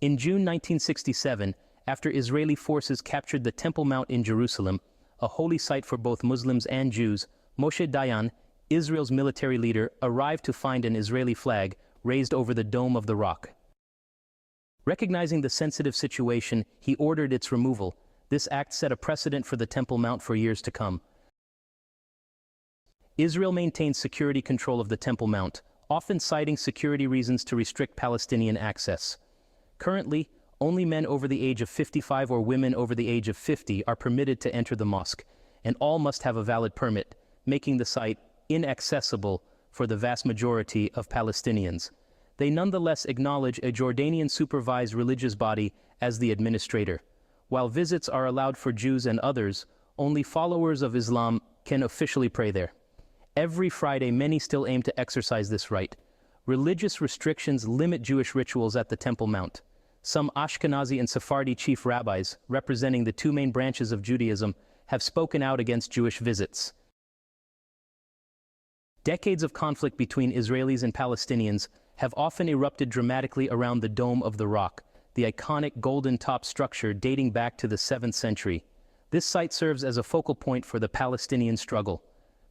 In June 1967, after Israeli forces captured the Temple Mount in Jerusalem, a holy site for both Muslims and Jews, Moshe Dayan, Israel's military leader, arrived to find an Israeli flag raised over the Dome of the Rock. Recognizing the sensitive situation, he ordered its removal. This act set a precedent for the Temple Mount for years to come. Israel maintains security control of the Temple Mount, often citing security reasons to restrict Palestinian access. Currently, only men over the age of 55 or women over the age of 50 are permitted to enter the mosque, and all must have a valid permit, making the site inaccessible for the vast majority of Palestinians. They nonetheless acknowledge a Jordanian-supervised religious body as the administrator. While visits are allowed for Jews and others, only followers of Islam can officially pray there. Every Friday, many still aim to exercise this right. Religious restrictions limit Jewish rituals at the Temple Mount. Some Ashkenazi and Sephardi chief rabbis, representing the two main branches of Judaism, have spoken out against Jewish visits. Decades of conflict between Israelis and Palestinians have often erupted dramatically around the Dome of the Rock, the iconic golden-top structure dating back to the 7th century. This site serves as a focal point for the Palestinian struggle.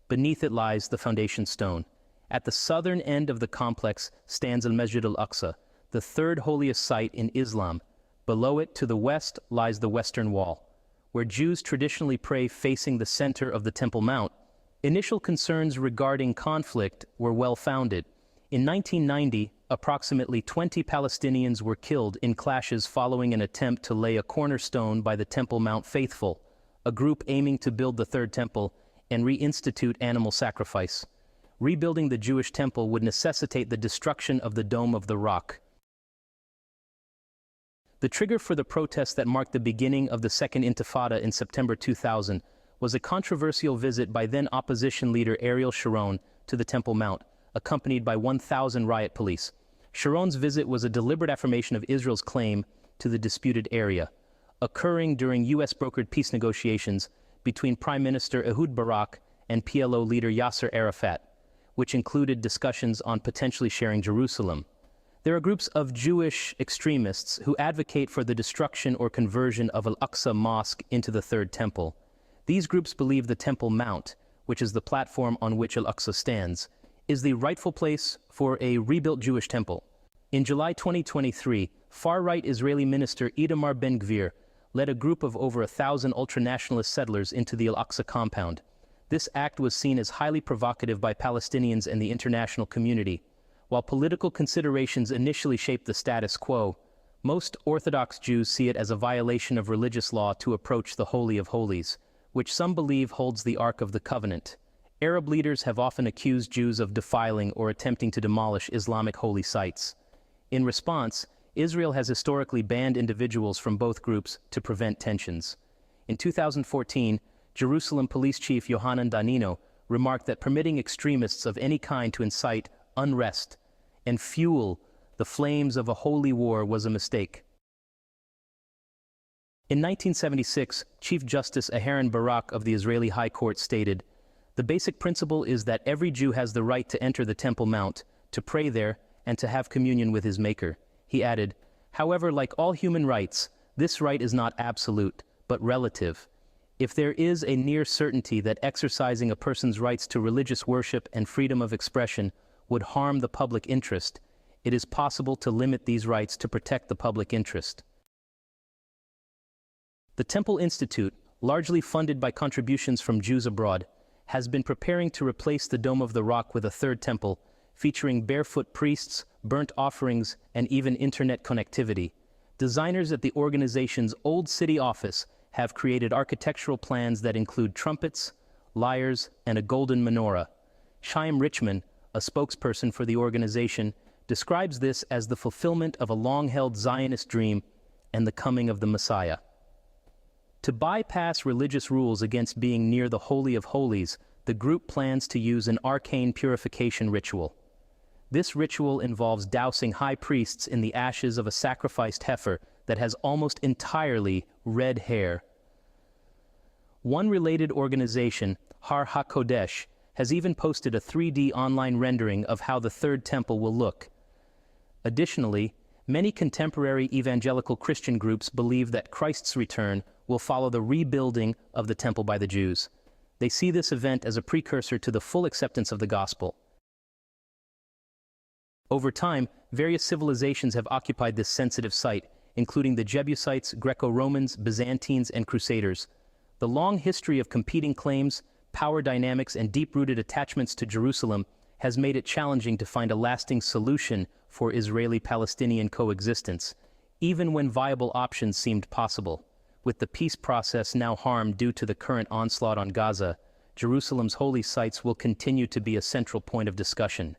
Beneath it lies the foundation stone. At the southern end of the complex stands Al-Masjid al-Aqsa, the third holiest site in Islam. Below it, to the west, lies the Western Wall, where Jews traditionally pray facing the center of the Temple Mount. Initial concerns regarding conflict were well-founded. In 1990, approximately 20 Palestinians were killed in clashes following an attempt to lay a cornerstone by the Temple Mount faithful, a group aiming to build the Third Temple and reinstitute animal sacrifice. Rebuilding the Jewish temple would necessitate the destruction of the Dome of the Rock. The trigger for the protests that marked the beginning of the Second Intifada in September 2000 was a controversial visit by then opposition leader Ariel Sharon to the Temple Mount, accompanied by 1,000 riot police. Sharon's visit was a deliberate affirmation of Israel's claim to the disputed area, occurring during U.S.-brokered peace negotiations between Prime Minister Ehud Barak and PLO leader Yasser Arafat, which included discussions on potentially sharing Jerusalem. There are groups of Jewish extremists who advocate for the destruction or conversion of Al-Aqsa Mosque into the Third Temple. These groups believe the Temple Mount, which is the platform on which Al-Aqsa stands, is the rightful place for a rebuilt Jewish temple. In July 2023, far-right Israeli minister Itamar Ben-Gvir led a group of over 1,000 ultra-nationalist settlers into the Al-Aqsa compound. This act was seen as highly provocative by Palestinians and the international community. While political considerations initially shaped the status quo, most Orthodox Jews see it as a violation of religious law to approach the Holy of Holies, which some believe holds the Ark of the Covenant. Arab leaders have often accused Jews of defiling or attempting to demolish Islamic holy sites. In response, Israel has historically banned individuals from both groups to prevent tensions. In 2014, Jerusalem Police Chief Yohanan Danino remarked that permitting extremists of any kind to incite unrest and fuel the flames of a holy war was a mistake. In 1976, Chief Justice Aharon Barak of the Israeli High Court stated, "The basic principle is that every Jew has the right to enter the Temple Mount, to pray there, and to have communion with his Maker." He added, "However, like all human rights, this right is not absolute, but relative. If there is a near certainty that exercising a person's rights to religious worship and freedom of expression would harm the public interest, it is possible to limit these rights to protect the public interest." The Temple Institute, largely funded by contributions from Jews abroad, has been preparing to replace the Dome of the Rock with a third temple, featuring barefoot priests, burnt offerings, and even internet connectivity. Designers at the organization's Old City office have created architectural plans that include trumpets, lyres, and a golden menorah. Chaim Richman, a spokesperson for the organization, describes this as the fulfillment of a long-held Zionist dream and the coming of the Messiah. To bypass religious rules against being near the Holy of Holies, the group plans to use an arcane purification ritual. This ritual involves dousing high priests in the ashes of a sacrificed heifer that has almost entirely red hair. One related organization, Har HaKodesh, has even posted a 3D online rendering of how the Third Temple will look. Additionally, Many contemporary evangelical Christian groups believe that Christ's return will follow the rebuilding of the temple by the Jews. They see this event as a precursor to the full acceptance of the gospel. Over time, various civilizations have occupied this sensitive site, including the Jebusites, Greco-Romans, Byzantines, and Crusaders. The long history of competing claims, power dynamics, and deep-rooted attachments to Jerusalem has made it challenging to find a lasting solution for Israeli-Palestinian coexistence, even when viable options seemed possible. With the peace process now harmed due to the current onslaught on Gaza, Jerusalem's holy sites will continue to be a central point of discussion.